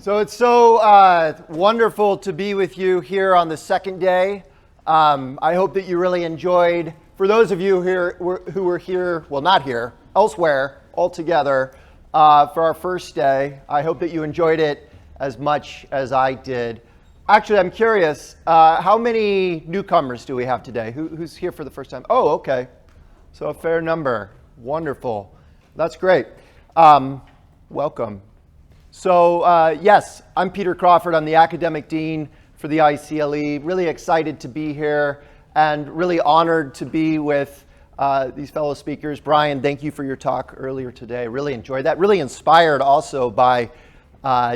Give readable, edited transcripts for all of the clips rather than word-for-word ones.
So it's so wonderful to be with you here on the second day. I hope that you really enjoyed. For those of you here who were here, well, not here, elsewhere altogether for our first day, I hope that you enjoyed it as much as I did. Actually, I'm curious, how many newcomers do we have today? Who's here for the first time? Oh, okay. So a fair number. Wonderful. That's great. Welcome. So yes, I'm Peter Crawford. I'm the Academic Dean for the ICLE. Really excited to be here and really honored to be with these fellow speakers. Brian, thank you for your talk earlier today. Really enjoyed that. Really inspired also by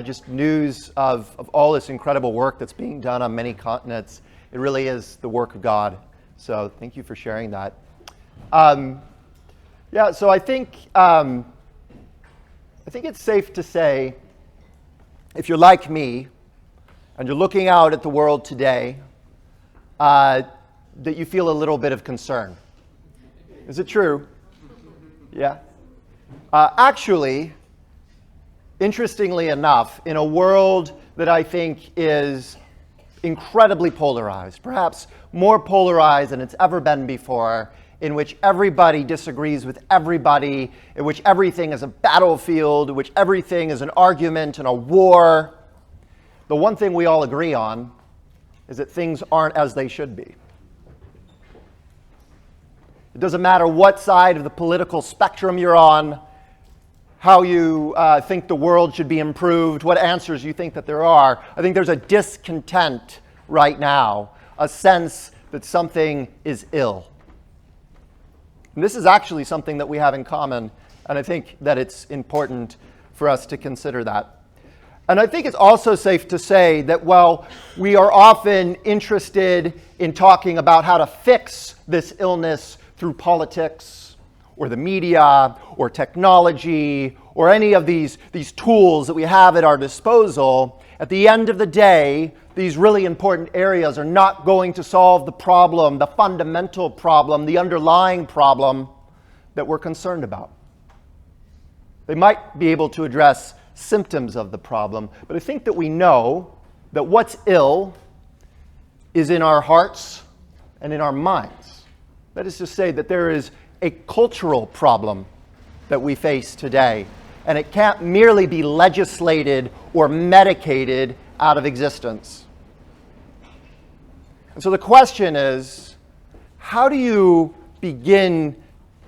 just news of all this incredible work that's being done on many continents. It really is the work of God. So thank you for sharing that. Yeah, so I think it's safe to say, if you're like me and you're looking out at the world today, that you feel a little bit of concern. Is it true? Yeah. Actually, interestingly enough, in a world that I think is incredibly polarized, perhaps more polarized than it's ever been before, in which everybody disagrees with everybody, in which everything is a battlefield, in which everything is an argument and a war, the one thing we all agree on is that things aren't as they should be. It doesn't matter what side of the political spectrum you're on, how you think the world should be improved, what answers you think that there are. I think there's a discontent right now, a sense that something is ill. And this is actually something that we have in common, and I think that it's important for us to consider that. And I think it's also safe to say that while we are often interested in talking about how to fix this illness through politics or the media or technology or any of these tools that we have at our disposal, at the end of the day, these really important areas are not going to solve the problem, the fundamental problem, the underlying problem that we're concerned about. They might be able to address symptoms of the problem, but I think that we know that what's ill is in our hearts and in our minds. That is to say that there is a cultural problem that we face today, and it can't merely be legislated or medicated out of existence. And so the question is, how do you begin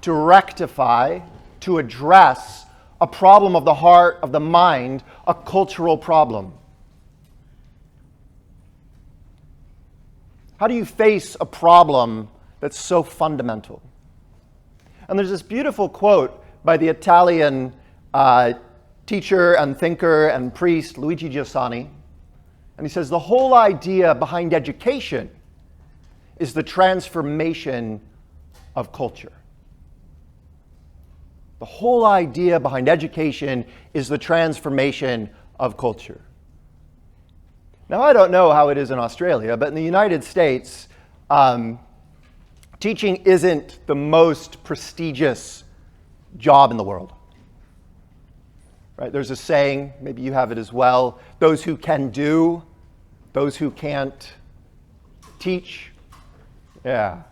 to rectify, to address a problem of the heart, of the mind, a cultural problem? How do you face a problem that's so fundamental? And there's this beautiful quote by the Italian teacher and thinker and priest Luigi Giussani. And he says, the whole idea behind education is the transformation of culture. The whole idea behind education is the transformation of culture. Now, I don't know how it is in Australia, but in the United States, teaching isn't the most prestigious job in the world. Right? There's a saying, maybe you have it as well, those who can do, those who can't teach. Yeah,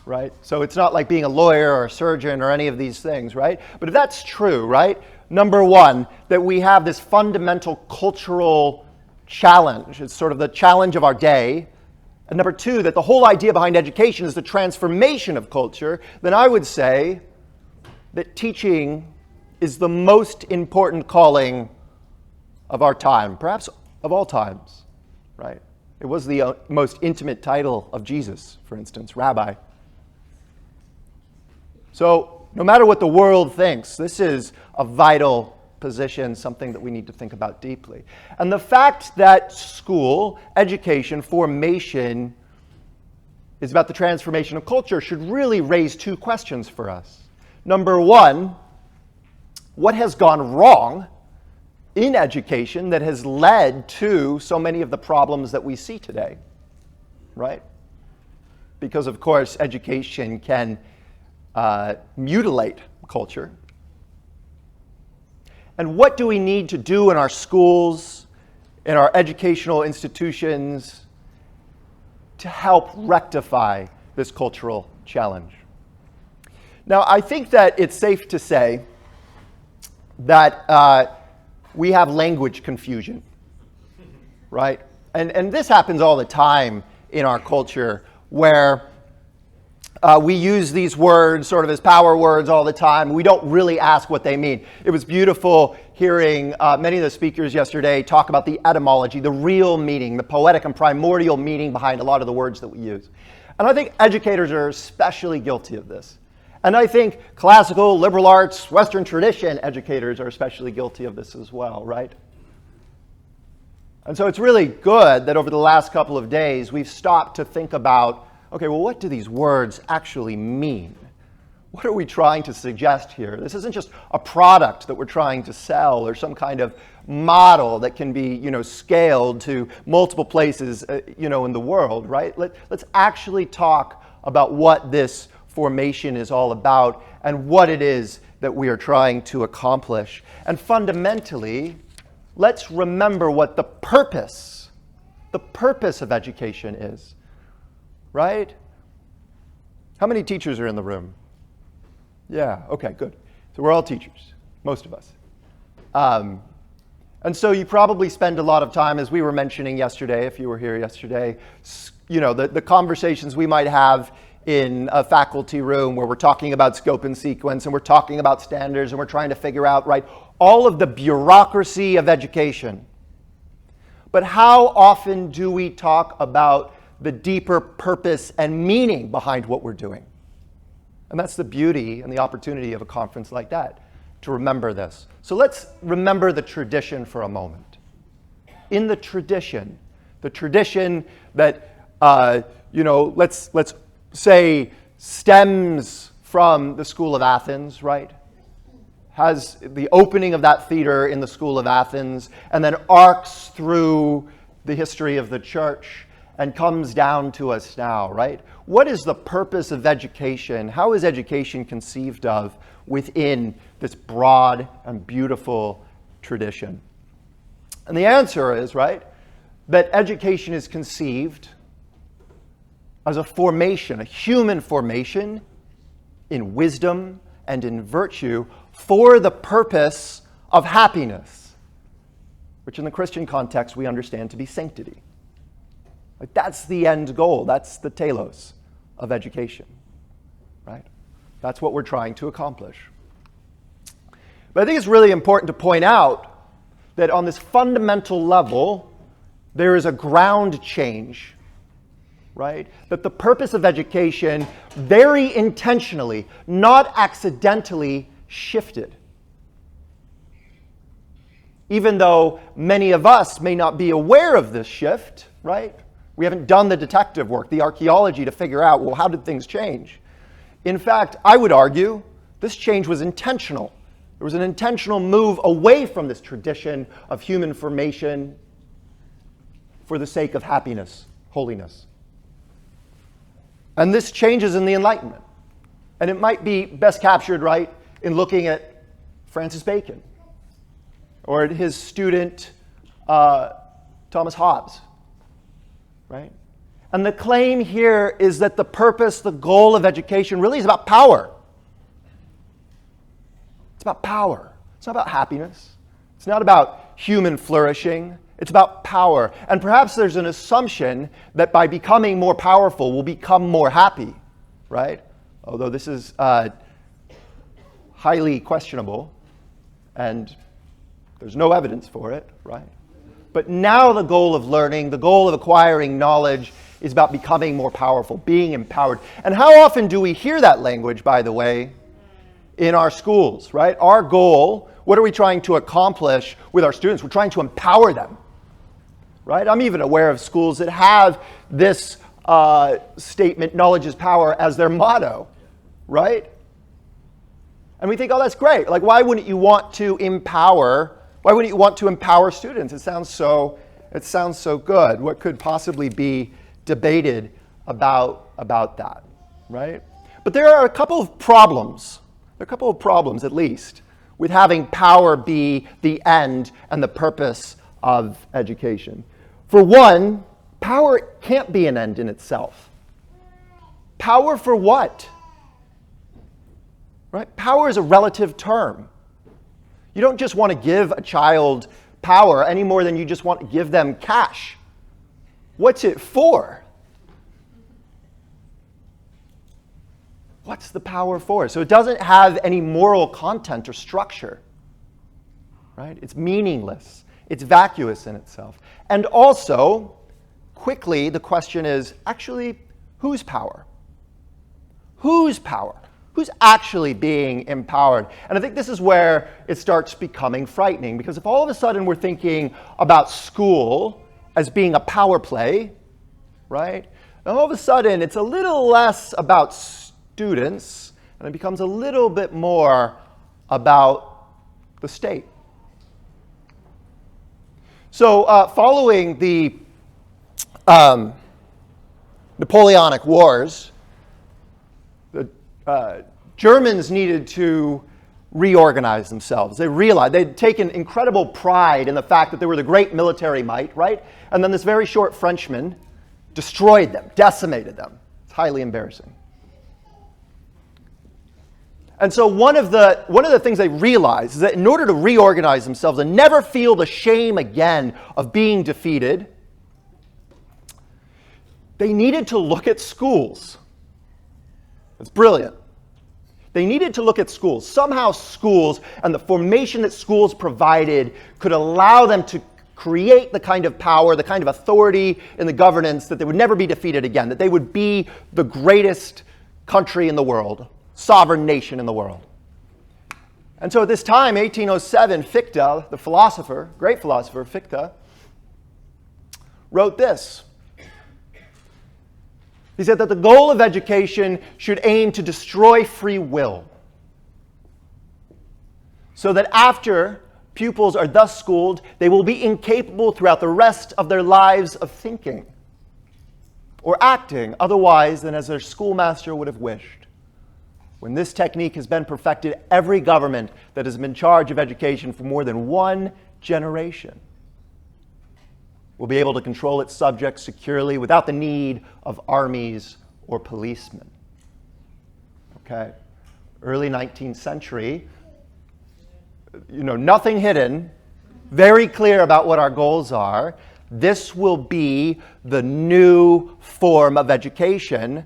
right? So it's not like being a lawyer or a surgeon or any of these things, right? But if that's true, right? Number one, that we have this fundamental cultural challenge. It's sort of the challenge of our day. And number two, that the whole idea behind education is the transformation of culture, then I would say that teaching is the most important calling of our time, perhaps of all times, right? It was the most intimate title of Jesus, for instance, Rabbi. So no matter what the world thinks, this is a vital position, something that we need to think about deeply. And the fact that school, education, formation is about the transformation of culture should really raise two questions for us. Number one, what has gone wrong in education that has led to so many of the problems that we see today, right? Because, of course, education can mutilate culture. And what do we need to do in our schools, in our educational institutions, to help rectify this cultural challenge? Now, I think that it's safe to say that we have language confusion, right? And this happens all the time in our culture, where we use these words sort of as power words all the time. We don't really ask what they mean. It was beautiful hearing many of the speakers yesterday talk about the etymology, the real meaning, the poetic and primordial meaning behind a lot of the words that we use. And I think educators are especially guilty of this. And I think classical, liberal arts, Western tradition educators are especially guilty of this as well, right? And so it's really good that over the last couple of days we've stopped to think about, okay, well, what do these words actually mean? What are we trying to suggest here? This isn't just a product that we're trying to sell or some kind of model that can be, scaled to multiple places, in the world, right? Let's actually talk about what this formation is all about and what it is that we are trying to accomplish. And fundamentally, let's remember what the purpose of education is, right? How many teachers are in the room? Yeah, okay, good. So we're all teachers, most of us. And so you probably spend a lot of time, as we were mentioning yesterday, if you were here yesterday, the conversations we might have in a faculty room where we're talking about scope and sequence and we're talking about standards and we're trying to figure out, right, all of the bureaucracy of education. But how often do we talk about the deeper purpose and meaning behind what we're doing? And that's the beauty and the opportunity of a conference like that, to remember this. So let's remember the tradition for a moment. In the tradition that, let's say stems from the School of Athens, right? Has the opening of that theater in the School of Athens and then arcs through the history of the church and comes down to us now, right? What is the purpose of education? How is education conceived of within this broad and beautiful tradition? And the answer is, right, that education is conceived as a formation, a human formation in wisdom and in virtue for the purpose of happiness, which in the Christian context we understand to be sanctity. Like, that's the end goal. That's the telos of education, right? That's what we're trying to accomplish. But I think it's really important to point out that on this fundamental level, there is a ground change, right? That the purpose of education very intentionally, not accidentally, shifted. Even though many of us may not be aware of this shift, right? We haven't done the detective work, the archaeology to figure out, well, how did things change? In fact, I would argue this change was intentional. There was an intentional move away from this tradition of human formation for the sake of happiness, holiness. And this changes in the Enlightenment. And it might be best captured, right, in looking at Francis Bacon or at his student Thomas Hobbes, right? And the claim here is that the purpose, the goal of education really is about power. It's about power. It's not about happiness. It's not about human flourishing. It's about power. And perhaps there's an assumption that by becoming more powerful, we'll become more happy, right? Although this is highly questionable, and there's no evidence for it, right? But now the goal of learning, the goal of acquiring knowledge is about becoming more powerful, being empowered. And how often do we hear that language, by the way, in our schools, right? Our goal, what are we trying to accomplish with our students? We're trying to empower them, right? I'm even aware of schools that have this statement, knowledge is power, as their motto, right? And we think, oh, that's great. Like, why wouldn't you want to empower? Why wouldn't you want to empower students? It sounds so good. What could possibly be debated about that, right? But there are a couple of problems. There are a couple of problems, at least, with having power be the end and the purpose of education. For one, power can't be an end in itself. Power for what? Right? Power is a relative term. You don't just want to give a child power any more than you just want to give them cash. What's it for? What's the power for? So it doesn't have any moral content or structure. Right? It's meaningless. It's vacuous in itself. And also, quickly, the question is, actually, whose power? Whose power? Who's actually being empowered? And I think this is where it starts becoming frightening, because if all of a sudden we're thinking about school as being a power play, right? And all of a sudden it's a little less about students, and it becomes a little bit more about the state. So following the Napoleonic Wars, the Germans needed to reorganize themselves. They realized they'd taken incredible pride in the fact that they were the great military might, right? And then this very short Frenchman destroyed them, decimated them. It's highly embarrassing. And so one of the things they realized is that in order to reorganize themselves and never feel the shame again of being defeated, they needed to look at schools. It's brilliant. They needed to look at schools. Somehow schools and the formation that schools provided could allow them to create the kind of power, the kind of authority in the governance that they would never be defeated again, that they would be the greatest country in the world, sovereign nation in the world. And so at this time, 1807, Fichte, the philosopher, great philosopher, Fichte, wrote this. He said that the goal of education should aim to destroy free will, so that after pupils are thus schooled, they will be incapable throughout the rest of their lives of thinking or acting otherwise than as their schoolmaster would have wished. When this technique has been perfected, every government that has been in charge of education for more than one generation will be able to control its subjects securely without the need of armies or policemen. Okay? Early 19th century, nothing hidden, very clear about what our goals are. This will be the new form of education,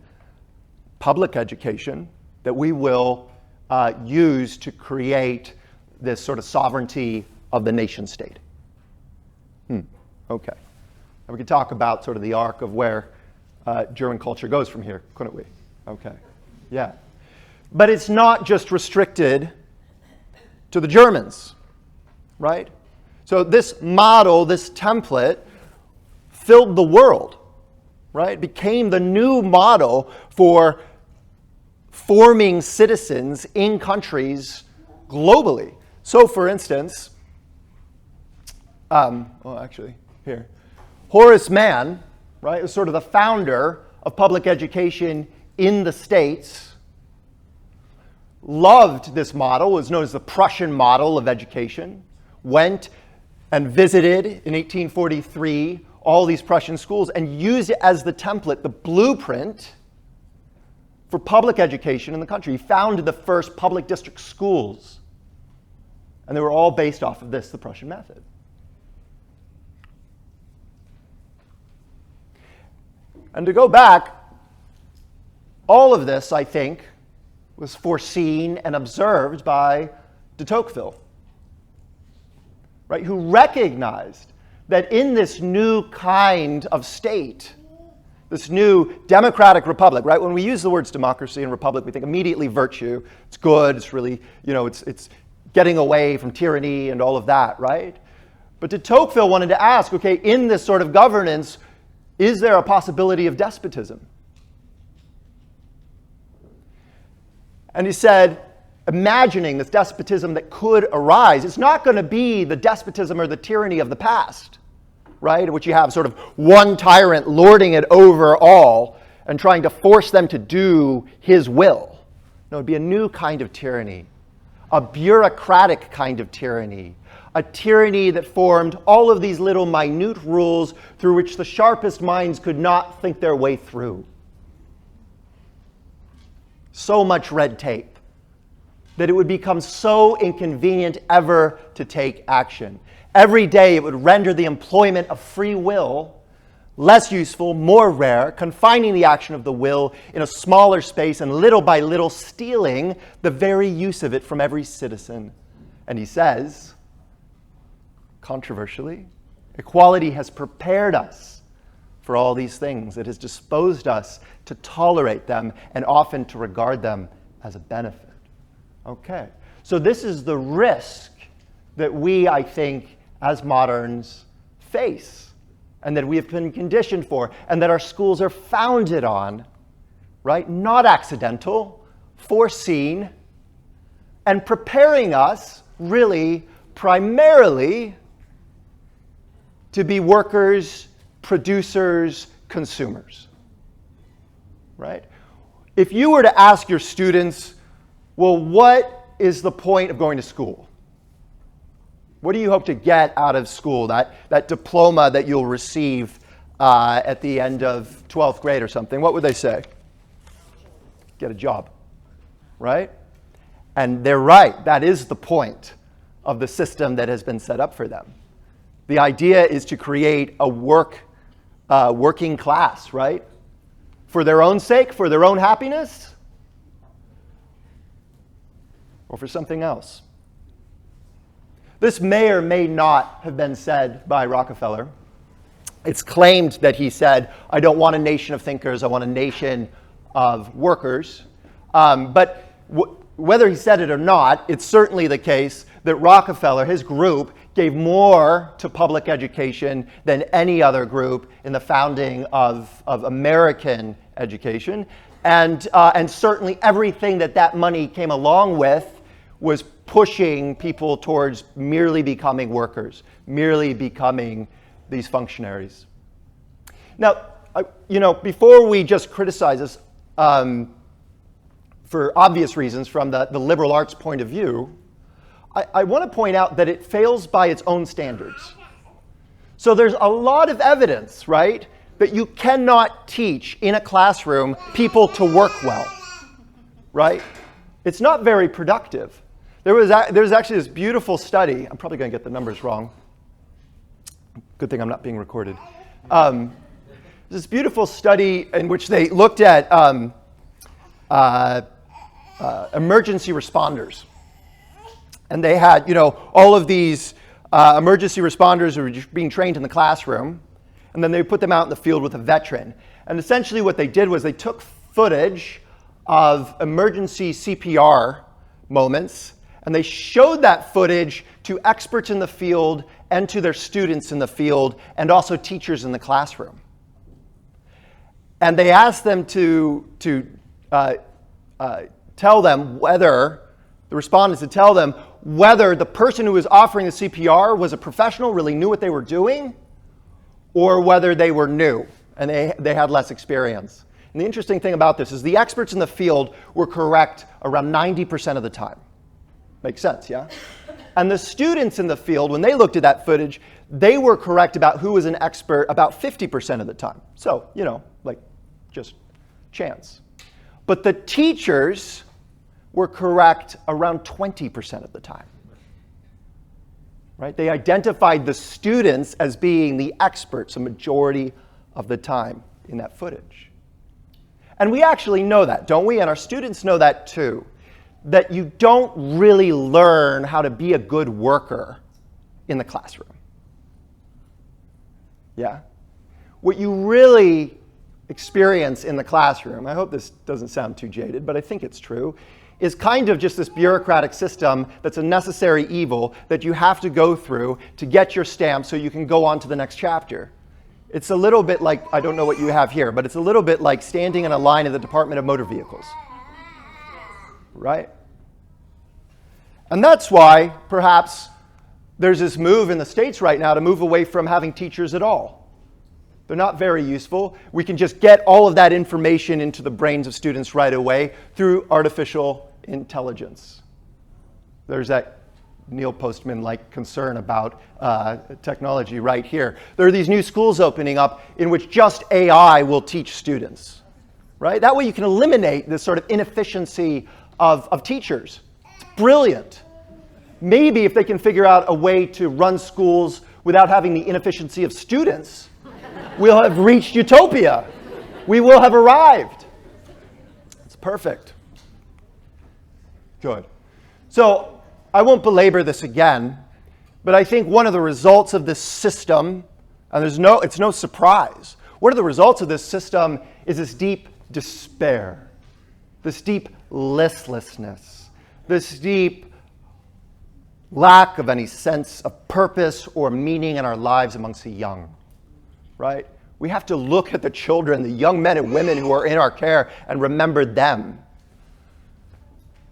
public education, that we will use to create this sort of sovereignty of the nation state. Okay. And we could talk about sort of the arc of where German culture goes from here, couldn't we? Okay. Yeah. But it's not just restricted to the Germans, right? So this model, this template, filled the world, right? Became the new model for forming citizens in countries globally. So, for instance, here, Horace Mann, right, was sort of the founder of public education in the States, loved this model, was known as the Prussian model of education, went and visited in 1843 all these Prussian schools and used it as the template, the blueprint for public education in the country. He founded the first public district schools, and they were all based off of this, the Prussian method. And to go back, all of this, I think, was foreseen and observed by de Tocqueville, right, who recognized that in this new kind of state, this new democratic republic, right? When we use the words democracy and republic, we think immediately virtue. It's good, it's really, it's getting away from tyranny and all of that, right? But de Tocqueville wanted to ask, okay, in this sort of governance, is there a possibility of despotism? And he said, imagining this despotism that could arise, it's not going to be the despotism or the tyranny of the past, right? In which you have sort of one tyrant lording it over all and trying to force them to do his will. No, it would be a new kind of tyranny, a bureaucratic kind of tyranny, a tyranny that formed all of these little minute rules through which the sharpest minds could not think their way through. So much red tape that it would become so inconvenient ever to take action. Every day it would render the employment of free will less useful, more rare, confining the action of the will in a smaller space and little by little stealing the very use of it from every citizen. And he says, controversially, equality has prepared us for all these things. It has disposed us to tolerate them and often to regard them as a benefit. Okay, so this is the risk that we, I think, as moderns face, and that we have been conditioned for, and that our schools are founded on, right? Not accidental, foreseen, and preparing us, really, primarily, to be workers, producers, consumers, right? If you were to ask your students, well, what is the point of going to school? What do you hope to get out of school, that diploma that you'll receive at the end of 12th grade or something? What would they say? Get a job, right? And they're right. That is the point of the system that has been set up for them. The idea is to create a working class, right? For their own sake, for their own happiness, or for something else. This may or may not have been said by Rockefeller. It's claimed that he said, I don't want a nation of thinkers, I want a nation of workers. But whether he said it or not, it's certainly the case that Rockefeller, his group, gave more to public education than any other group in the founding of American education. And certainly everything that money came along with was pushing people towards merely becoming workers, merely becoming these functionaries. Now, before we just criticize this for obvious reasons from the liberal arts point of view, I want to point out that it fails by its own standards. So there's a lot of evidence, right, that you cannot teach in a classroom people to work well, right? It's not very productive. There's actually this beautiful study. I'm probably going to get the numbers wrong. Good thing I'm not being recorded. This beautiful study in which they looked at emergency responders. And they had, all of these emergency responders who were just being trained in the classroom. And then they put them out in the field with a veteran. And essentially what they did was they took footage of emergency CPR moments, and they showed that footage to experts in the field and to their students in the field and also teachers in the classroom. And they asked them to tell them whether, the respondents to tell them whether the person who was offering the CPR was a professional, really knew what they were doing, or whether they were new and they had less experience. And the interesting thing about this is the experts in the field were correct around 90% of the time. Makes sense, yeah? And the students in the field, when they looked at that footage, they were correct about who was an expert about 50% of the time. So, just chance. But the teachers were correct around 20% of the time. Right? They identified the students as being the experts a majority of the time in that footage. And we actually know that, don't we? And our students know that too. That you don't really learn how to be a good worker in the classroom. Yeah? What you really experience in the classroom, I hope this doesn't sound too jaded, but I think it's true, is kind of just this bureaucratic system that's a necessary evil that you have to go through to get your stamp so you can go on to the next chapter. It's a little bit like, I don't know what you have here, but it's a little bit like standing in a line at the Department of Motor Vehicles. Right? And that's why, perhaps, there's this move in the States right now to move away from having teachers at all. They're not very useful. We can just get all of that information into the brains of students right away through artificial intelligence. There's that Neil Postman-like concern about technology right here. There are these new schools opening up in which just AI will teach students, right? That way you can eliminate this sort of inefficiency of teachers. It's brilliant. Maybe if they can figure out a way to run schools without having the inefficiency of students, we'll have reached utopia. We will have arrived. It's perfect. Good. So I won't belabor this again, but I think one of the results of this system, and it's no surprise, one of the results of this system is this deep despair, this deep listlessness, this deep lack of any sense of purpose or meaning in our lives amongst the young, right? We have to look at the children, the young men and women who are in our care, and remember them.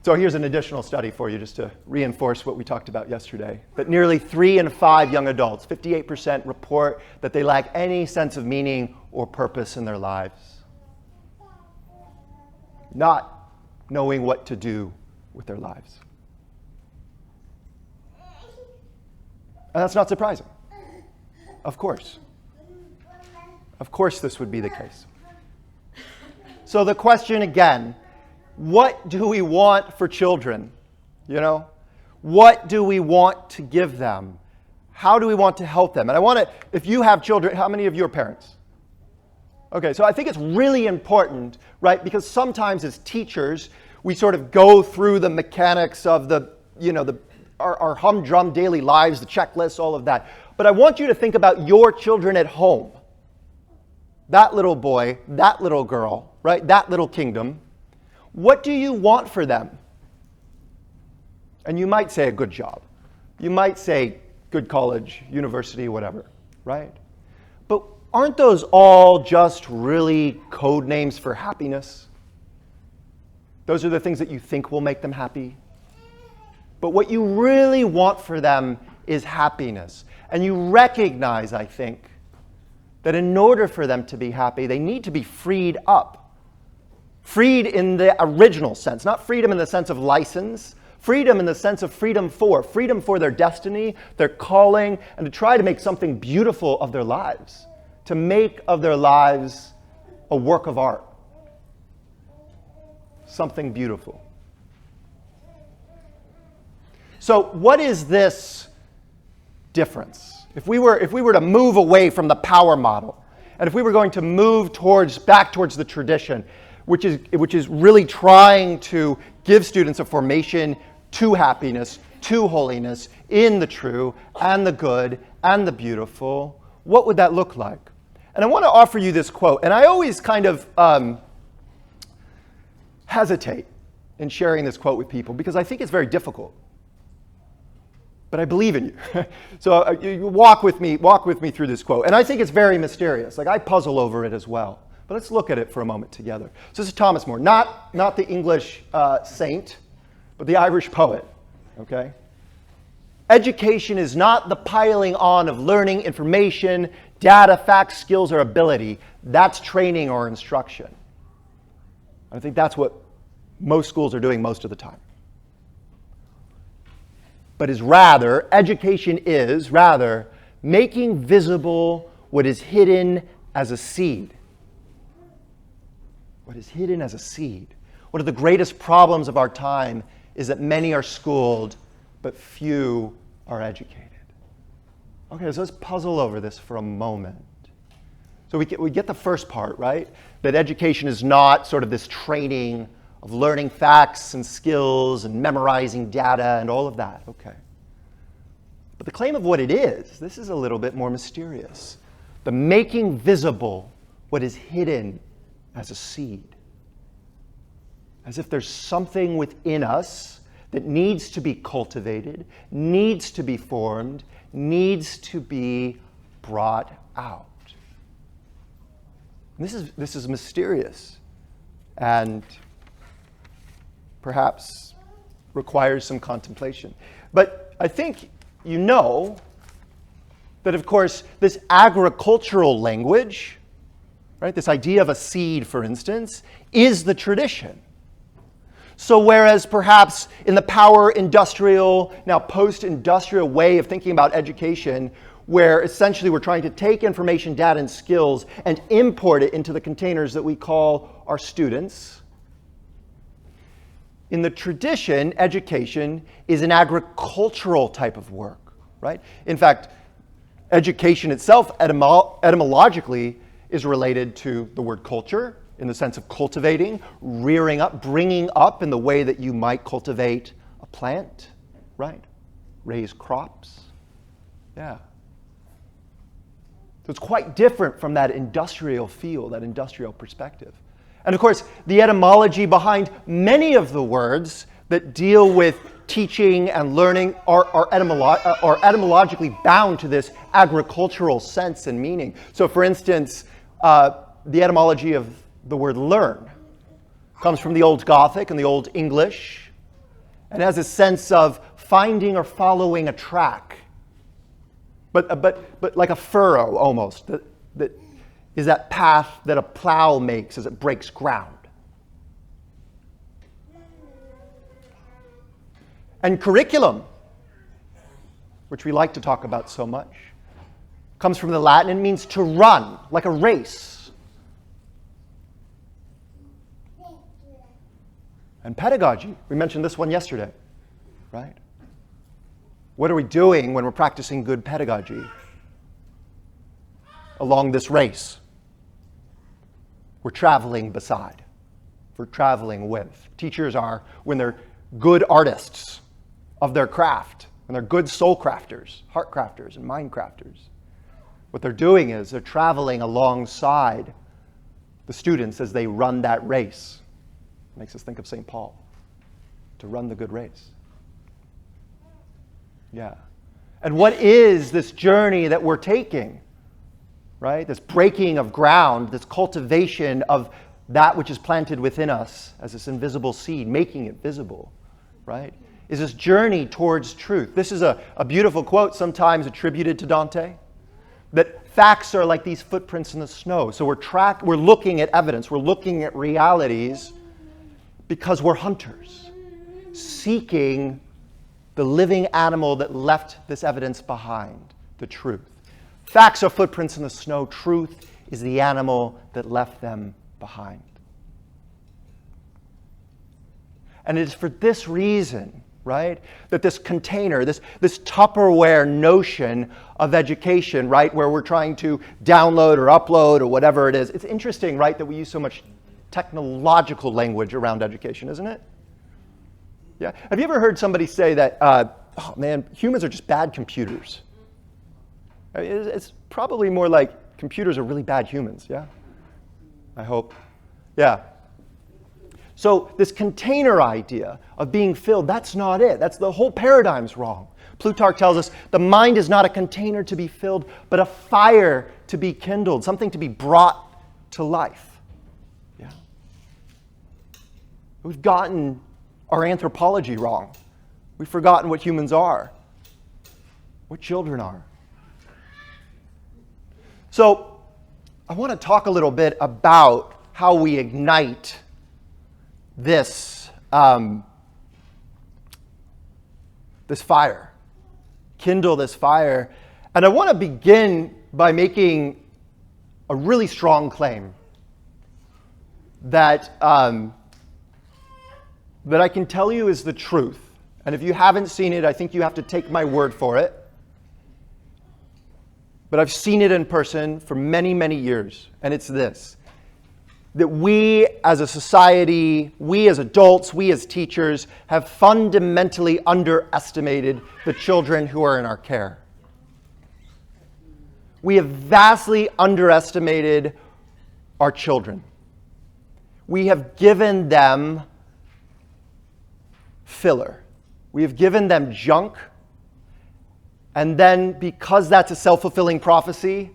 So here's an additional study for you just to reinforce what we talked about yesterday. That nearly 3 in 5 young adults, 58%, report that they lack any sense of meaning or purpose in their lives. Not knowing what to do with their lives. And that's not surprising. Of course. Of course this would be the case. So the question again, what do we want for children? You know? What do we want to give them? How do we want to help them? And I want to, if you have children, how many of you are parents? Okay, so I think it's really important, right? Because sometimes as teachers, we sort of go through the mechanics of our humdrum daily lives, the checklists, all of that. But I want you to think about your children at home. That little boy, that little girl, right? That little kingdom. What do you want for them? And you might say a good job. You might say good college, university, whatever, right? But aren't those all just really code names for happiness? Those are the things that you think will make them happy. But what you really want for them is happiness. And you recognize, I think, that in order for them to be happy, they need to be freed up. Freed in the original sense, not freedom in the sense of license, freedom in the sense of freedom for their destiny, their calling, and to try to make something beautiful of their lives, to make of their lives a work of art, something beautiful. So what is this difference? If we were to move away from the power model, and if we were going to move back towards the tradition, which is really trying to give students a formation to happiness, to holiness, in the true and the good and the beautiful, what would that look like? And I want to offer you this quote, and I always kind of hesitate in sharing this quote with people because I think it's very difficult. But I believe in you. So you walk with me through this quote. And I think it's very mysterious. Like I puzzle over it as well. But let's look at it for a moment together. So this is Thomas More, not the English saint, but the Irish poet. Okay? Education is not the piling on of learning, information, data, facts, skills, or ability. That's training or instruction. I think that's what most schools are doing most of the time. But education is rather making visible what is hidden as a seed. What is hidden as a seed. One of the greatest problems of our time is that many are schooled, but few are educated. Okay, so let's puzzle over this for a moment. So we get the first part, right? That education is not sort of this training of learning facts and skills and memorizing data and all of that. Okay. But the claim of what it is, this is a little bit more mysterious. The making visible what is hidden as a seed. As if there's something within us that needs to be cultivated, needs to be formed, needs to be brought out. This is mysterious and perhaps requires some contemplation. But I think you know that, of course, this agricultural language, right, this idea of a seed, for instance, is the tradition. So whereas perhaps in the power industrial, now post-industrial way of thinking about education, where essentially we're trying to take information, data, and skills and import it into the containers that we call our students, in the tradition, education is an agricultural type of work, right? In fact, education itself etymologically is related to the word culture in the sense of cultivating, rearing up, bringing up in the way that you might cultivate a plant, right? Raise crops. Yeah. So it's quite different from that industrial feel, that industrial perspective. And of course, the etymology behind many of the words that deal with teaching and learning are etymologically bound to this agricultural sense and meaning. So for instance, the etymology of the word learn comes from the Old Gothic and the Old English and has a sense of finding or following a track, but like a furrow almost, that is that path that a plow makes as it breaks ground. And curriculum, which we like to talk about so much, comes from the Latin and means to run, like a race. And pedagogy, we mentioned this one yesterday, right? What are we doing when we're practicing good pedagogy along this race? We're traveling beside. We're traveling with. Teachers are, when they're good artists of their craft, when they're good soul crafters, heart crafters, and mind crafters, what they're doing is they're traveling alongside the students as they run that race. It makes us think of St. Paul, to run the good race. Yeah. And what is this journey that we're taking? Right? This breaking of ground, this cultivation of that which is planted within us as this invisible seed, making it visible, right? Is this journey towards truth. This is a beautiful quote sometimes attributed to Dante, that facts are like these footprints in the snow. So we're looking at evidence, we're looking at realities because we're hunters, seeking the living animal that left this evidence behind, the truth. Facts are footprints in the snow. Truth is the animal that left them behind. And it is for this reason, right, that this container, this Tupperware notion of education, right, where we're trying to download or upload or whatever it is. It's interesting, right, that we use so much technological language around education, isn't it? Yeah. Have you ever heard somebody say that, oh man, humans are just bad computers? It's probably more like computers are really bad humans, yeah? I hope. Yeah. So this container idea of being filled, that's not it. That's the whole paradigm's wrong. Plutarch tells us the mind is not a container to be filled, but a fire to be kindled, something to be brought to life. Yeah. We've gotten our anthropology wrong. We've forgotten what humans are, what children are. So I want to talk a little bit about how we ignite this fire, kindle this fire. And I want to begin by making a really strong claim that that I can tell you is the truth. And if you haven't seen it, I think you have to take my word for it. But I've seen it in person for many, many years. And it's this: that we as a society, we as adults, we as teachers have fundamentally underestimated the children who are in our care. We have vastly underestimated our children. We have given them filler. We have given them junk. And then because that's a self-fulfilling prophecy,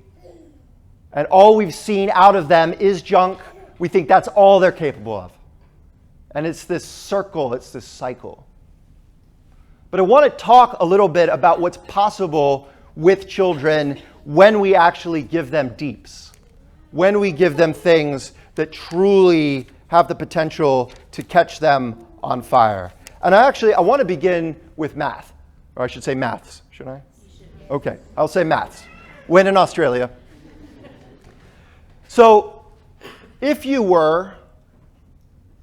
and all we've seen out of them is junk, we think that's all they're capable of. And it's this circle, it's this cycle. But I want to talk a little bit about what's possible with children when we actually give them deeps, when we give them things that truly have the potential to catch them on fire. And I want to begin with math, or I should say maths, should I? Okay, I'll say maths. When in Australia. So if you were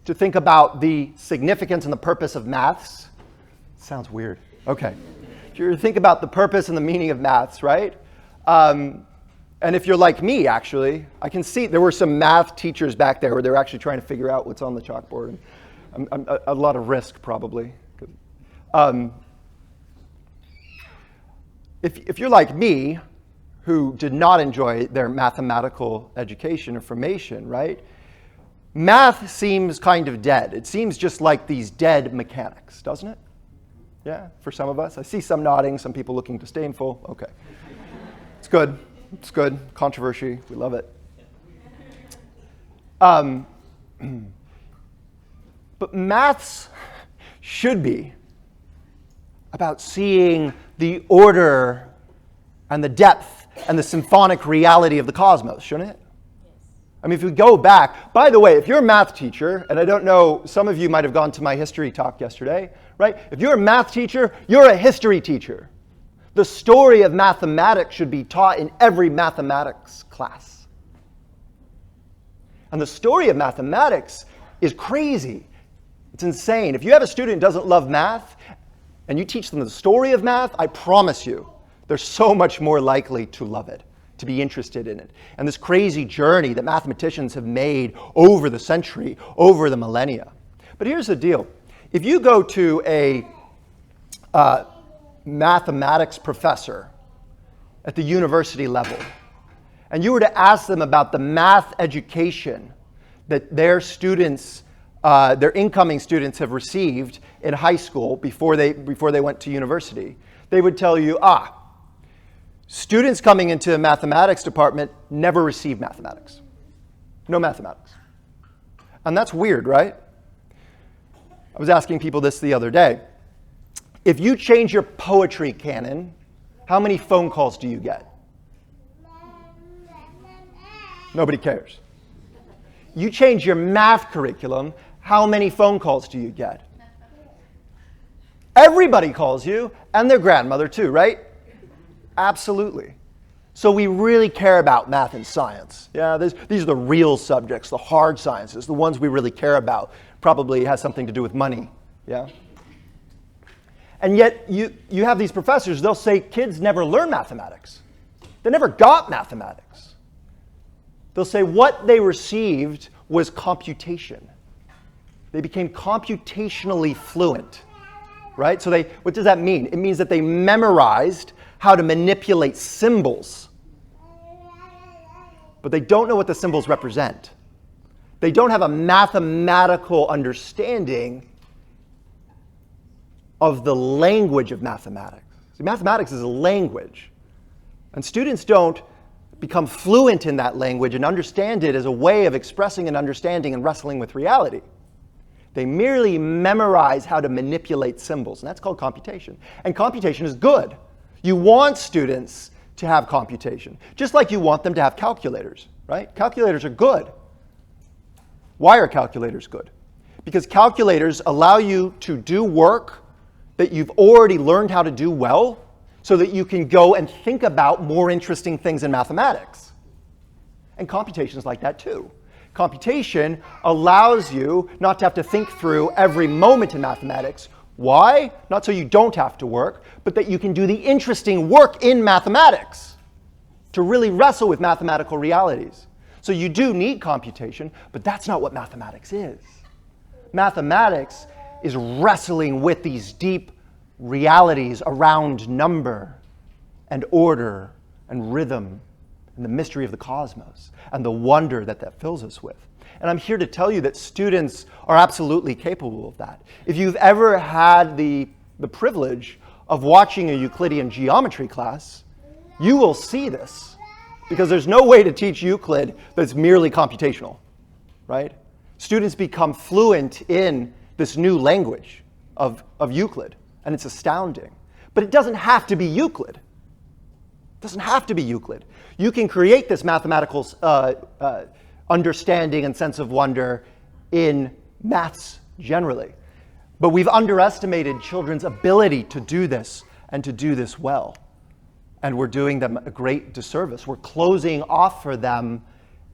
to think about the significance and the purpose of maths, sounds weird. Okay. If you were to think about the purpose and the meaning of maths, right? And if you're like me, actually, I can see there were some math teachers back there where they were actually trying to figure out what's on the chalkboard. And a lot of risk, probably. If you're like me, who did not enjoy their mathematical education or formation, right? Math seems kind of dead. It seems just like these dead mechanics, doesn't it? Yeah, for some of us. I see some nodding, some people looking disdainful. Okay. It's good. It's good. Controversy. We love it. But maths should be about seeing the order and the depth and the symphonic reality of the cosmos, shouldn't it? I mean, if we go back, by the way, if you're a math teacher, and I don't know, some of you might have gone to my history talk yesterday, right? If you're a math teacher, you're a history teacher. The story of mathematics should be taught in every mathematics class. And the story of mathematics is crazy. It's insane. If you have a student who doesn't love math, and you teach them the story of math, I promise you, they're so much more likely to love it, to be interested in it. And this crazy journey that mathematicians have made over the century, over the millennia. But here's the deal. If you go to a mathematics professor at the university level, and you were to ask them about the math education that their students, their incoming students have received in high school before they went to university, they would tell you, students coming into the mathematics department never receive mathematics. No mathematics. And that's weird, right? I was asking people this the other day. If you change your poetry canon, how many phone calls do you get? Nobody cares. You change your math curriculum, how many phone calls do you get? Everybody calls you, and their grandmother too, right? Absolutely. So we really care about math and science. Yeah, these are the real subjects, the hard sciences, the ones we really care about. Probably has something to do with money. Yeah. And yet you have these professors, they'll say kids never learn mathematics. They never got mathematics. They'll say what they received was computation. They became computationally fluent. Right? So what does that mean? It means that they memorized how to manipulate symbols. But they don't know what the symbols represent. They don't have a mathematical understanding of the language of mathematics. See, mathematics is a language. And students don't become fluent in that language and understand it as a way of expressing and understanding and wrestling with reality. They merely memorize how to manipulate symbols, and that's called computation. And computation is good. You want students to have computation, just like you want them to have calculators, right? Calculators are good. Why are calculators good? Because calculators allow you to do work that you've already learned how to do well, so that you can go and think about more interesting things in mathematics. And computation is like that too. Computation allows you not to have to think through every moment in mathematics. Why? Not so you don't have to work, but that you can do the interesting work in mathematics to really wrestle with mathematical realities. So you do need computation, but that's not what mathematics is. Mathematics is wrestling with these deep realities around number and order and rhythm and the mystery of the cosmos and the wonder that fills us with. And I'm here to tell you that students are absolutely capable of that. If you've ever had the privilege of watching a Euclidean geometry class, you will see this, because there's no way to teach Euclid that's merely computational, right? Students become fluent in this new language of Euclid, and it's astounding. But it doesn't have to be Euclid. It doesn't have to be Euclid. You can create this mathematical understanding and sense of wonder in maths generally. But we've underestimated children's ability to do this and to do this well. And we're doing them a great disservice. We're closing off for them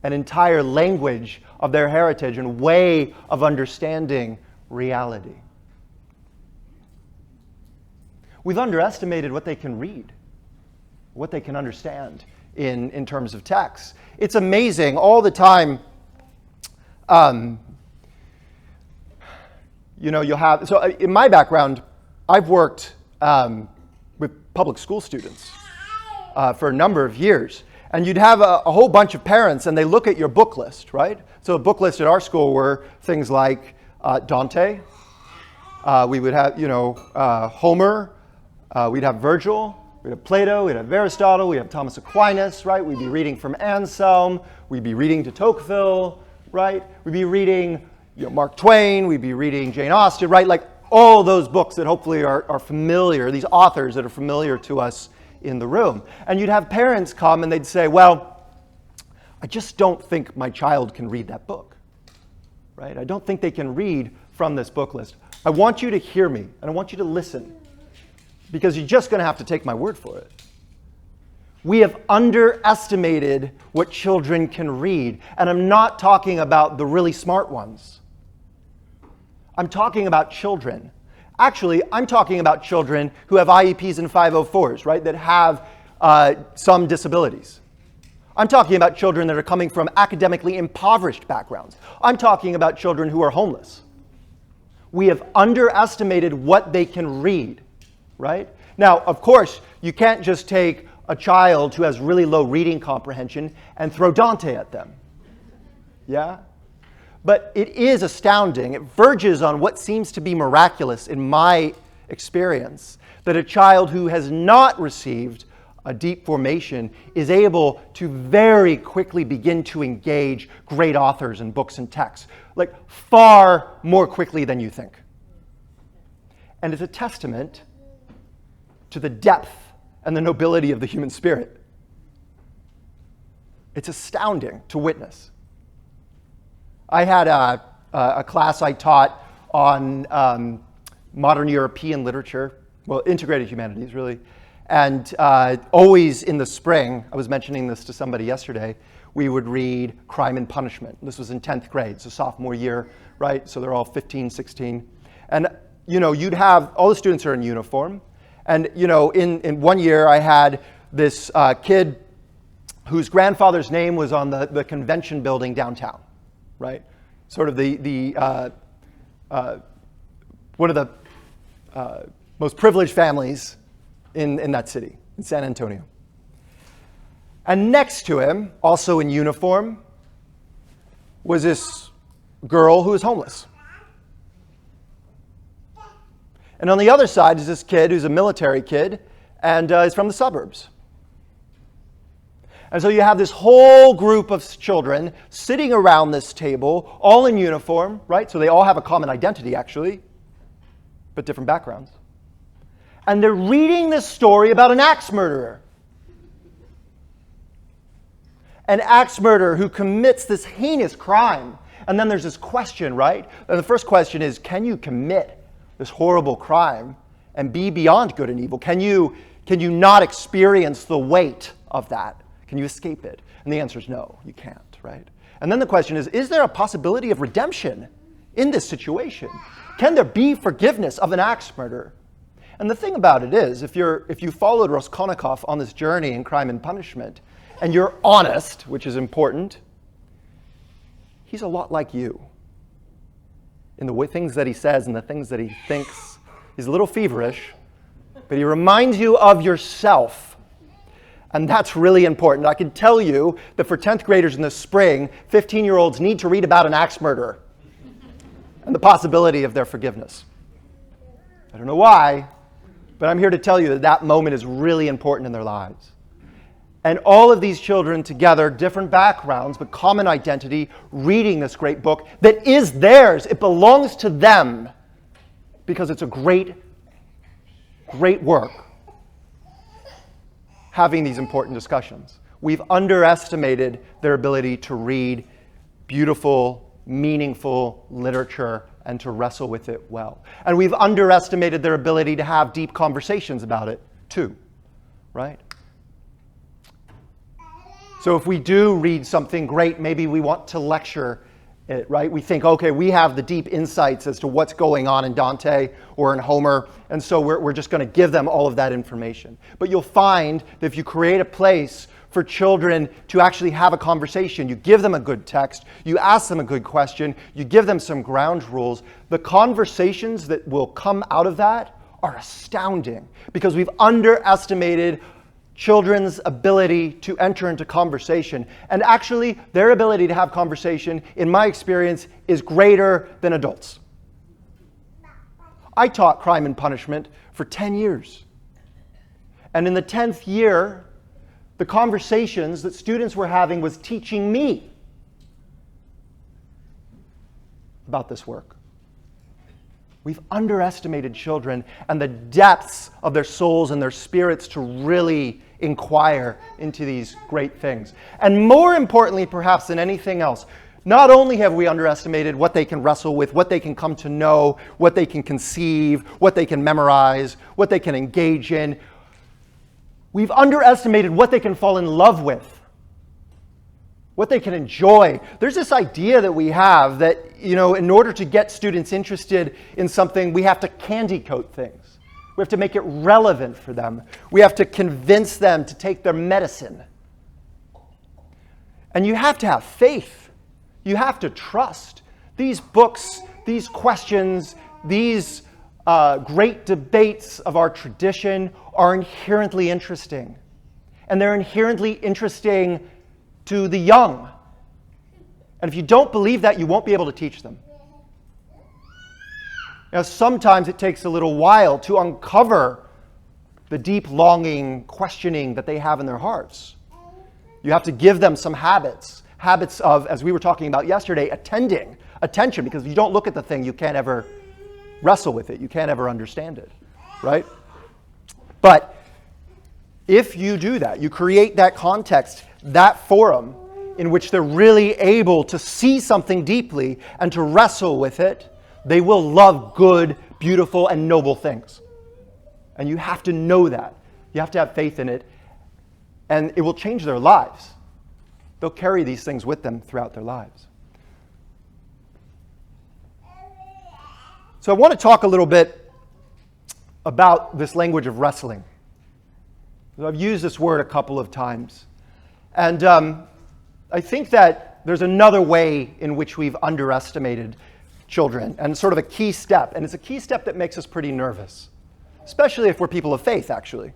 an entire language of their heritage and way of understanding reality. We've underestimated what they can read, what they can understand in terms of text. It's amazing all the time. You'll have, so in my background, I've worked with public school students for a number of years. And you'd have a whole bunch of parents, and they look at your book list, right? So a book list at our school were things like Dante. We would have, Homer. We'd have Virgil. We'd have Plato. We'd have Aristotle. We'd have Thomas Aquinas, right? We'd be reading from Anselm. We'd be reading de Tocqueville, right? We'd be reading Mark Twain. We'd be reading Jane Austen, right? Like all those books that hopefully are familiar, these authors that are familiar to us in the room. And you'd have parents come and they'd say, well, I just don't think my child can read that book, right? I don't think they can read from this book list. I want you to hear me and I want you to listen because you're just going to have to take my word for it. We have underestimated what children can read. And I'm not talking about the really smart ones. I'm talking about children. Actually, I'm talking about children who have IEPs and 504s, right, that have some disabilities. I'm talking about children that are coming from academically impoverished backgrounds. I'm talking about children who are homeless. We have underestimated what they can read, right? Now, of course, you can't just take a child who has really low reading comprehension and throw Dante at them. Yeah? But it is astounding. It verges on what seems to be miraculous in my experience, that a child who has not received a deep formation is able to very quickly begin to engage great authors and books and texts, like far more quickly than you think. And it's a testament to the depth and the nobility of the human spirit. It's astounding to witness. I had a class I taught on modern European literature, well, integrated humanities, really. And always in the spring, I was mentioning this to somebody yesterday, we would read Crime and Punishment. This was in 10th grade, so sophomore year, right? So they're all 15, 16. And, you'd have, all the students are in uniform. And, in 1 year, I had this kid whose grandfather's name was on the convention building downtown. Right, sort of one of the most privileged families in that city, in San Antonio. And next to him, also in uniform, was this girl who was homeless. And on the other side is this kid who's a military kid and is from the suburbs. And so you have this whole group of children sitting around this table, all in uniform, right? So they all have a common identity, actually, but different backgrounds. And they're reading this story about an axe murderer. An axe murderer who commits this heinous crime. And then there's this question, right? And the first question is, can you commit this horrible crime and be beyond good and evil? Can you not experience the weight of that? Can you escape it? And the answer is no, you can't, right? And then the question is there a possibility of redemption in this situation? Can there be forgiveness of an axe murder? And the thing about it is, if you followed Raskolnikov on this journey in Crime and Punishment, and you're honest, which is important, he's a lot like you. In the things that he says and the things that he thinks. He's a little feverish, but he reminds you of yourself. And that's really important. I can tell you that for 10th graders in the spring, 15-year-olds need to read about an axe murderer and the possibility of their forgiveness. I don't know why, but I'm here to tell you that that moment is really important in their lives. And all of these children together, different backgrounds, but common identity, reading this great book that is theirs. It belongs to them because it's a great, great work. Having these important discussions. We've underestimated their ability to read beautiful, meaningful literature and to wrestle with it well. And we've underestimated their ability to have deep conversations about it too, right? So if we do read something great, maybe we want to lecture it, right? We think, okay, we have the deep insights as to what's going on in Dante or in Homer, and so we're just going to give them all of that information. But you'll find that if you create a place for children to actually have a conversation, you give them a good text, you ask them a good question, you give them some ground rules, the conversations that will come out of that are astounding because we've underestimated children's ability to enter into conversation. And actually, their ability to have conversation, in my experience, is greater than adults. I taught crime and punishment for 10 years. And in the 10th year, the conversations that students were having was teaching me about this work. We've underestimated children and the depths of their souls and their spirits to really inquire into these great things. And more importantly, perhaps than anything else, not only have we underestimated what they can wrestle with, what they can come to know, what they can conceive, what they can memorize, what they can engage in, we've underestimated what they can fall in love with, what they can enjoy. There's this idea that we have that, in order to get students interested in something, we have to candy coat things. We have to make it relevant for them. We have to convince them to take their medicine. And you have to have faith. You have to trust. These books, these questions, these great debates of our tradition are inherently interesting. And they're inherently interesting to the young. And if you don't believe that, you won't be able to teach them. Now, sometimes it takes a little while to uncover the deep longing, questioning that they have in their hearts. You have to give them some habits of, as we were talking about yesterday, attention, because if you don't look at the thing, you can't ever wrestle with it. You can't ever understand it, right? But if you do that, you create that context, that forum in which they're really able to see something deeply and to wrestle with it, they will love good, beautiful, and noble things. And you have to know that. You have to have faith in it. And it will change their lives. They'll carry these things with them throughout their lives. So I want to talk a little bit about this language of wrestling. I've used this word a couple of times. And I think that there's another way in which we've underestimated children, and sort of a key step. And it's a key step that makes us pretty nervous, especially if we're people of faith, actually.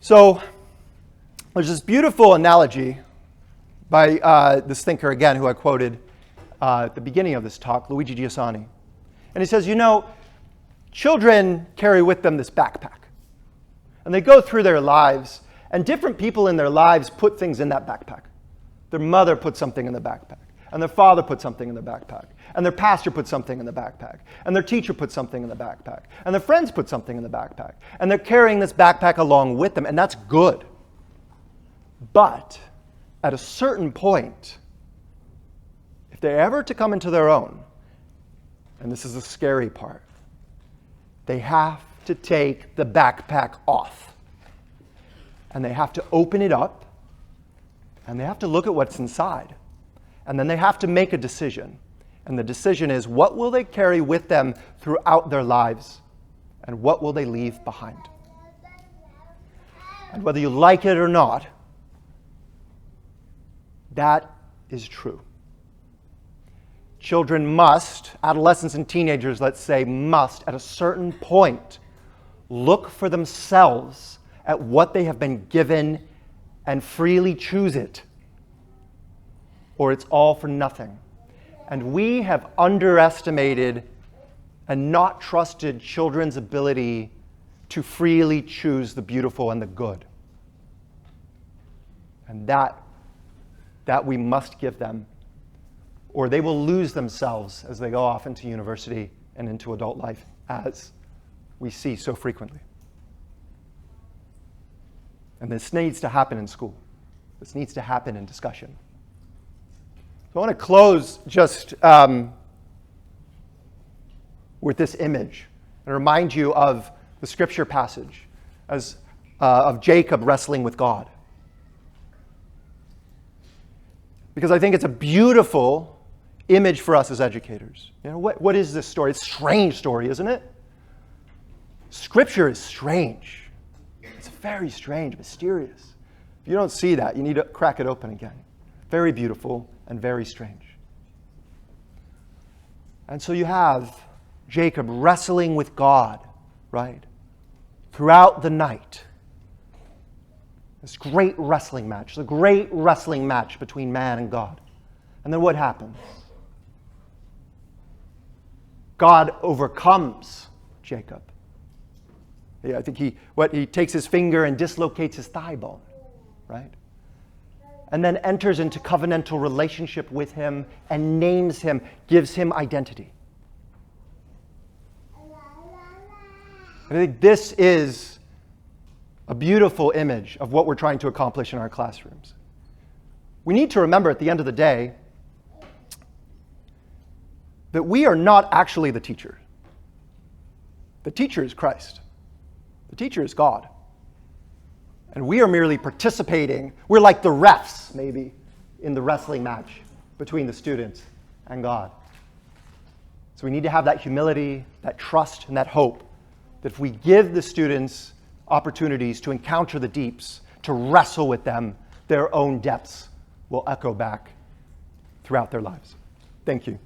So there's this beautiful analogy by this thinker, again, who I quoted at the beginning of this talk, Luigi Giussani. And he says, children carry with them this backpack. And they go through their lives, and different people in their lives put things in that backpack. Their mother put something in the backpack. And their father put something in the backpack. And their pastor put something in the backpack. And their teacher put something in the backpack. And their friends put something in the backpack. And they're carrying this backpack along with them, and that's good. But at a certain point, if they're ever to come into their own, and this is the scary part, they have to take the backpack off. And they have to open it up, and they have to look at what's inside. And then they have to make a decision. And the decision is, what will they carry with them throughout their lives? And what will they leave behind? And whether you like it or not, that is true. Children must, adolescents and teenagers, let's say, must, at a certain point, look for themselves at what they have been given and freely choose it. Or it's all for nothing. And we have underestimated and not trusted children's ability to freely choose the beautiful and the good. And that we must give them, or they will lose themselves as they go off into university and into adult life, as we see so frequently. And this needs to happen in school. This needs to happen in discussion. So I want to close just with this image and remind you of the scripture passage of Jacob wrestling with God. Because I think it's a beautiful image for us as educators. You know, what is this story? It's a strange story, isn't it? Scripture is strange. It's very strange, mysterious. If you don't see that, you need to crack it open again. Very beautiful and very strange. And so you have Jacob wrestling with God, right? Throughout the night. This great wrestling match, the great wrestling match between man and God. And then what happens? God overcomes Jacob. Yeah, I think he takes his finger and dislocates his thigh bone, right? And then enters into covenantal relationship with him and names him, gives him identity. I think this is a beautiful image of what we're trying to accomplish in our classrooms. We need to remember at the end of the day that we are not actually the teacher. The teacher is Christ. The teacher is God. And we are merely participating. We're like the refs, maybe, in the wrestling match between the students and God. So we need to have that humility, that trust, and that hope that if we give the students opportunities to encounter the deeps, to wrestle with them, their own depths will echo back throughout their lives. Thank you.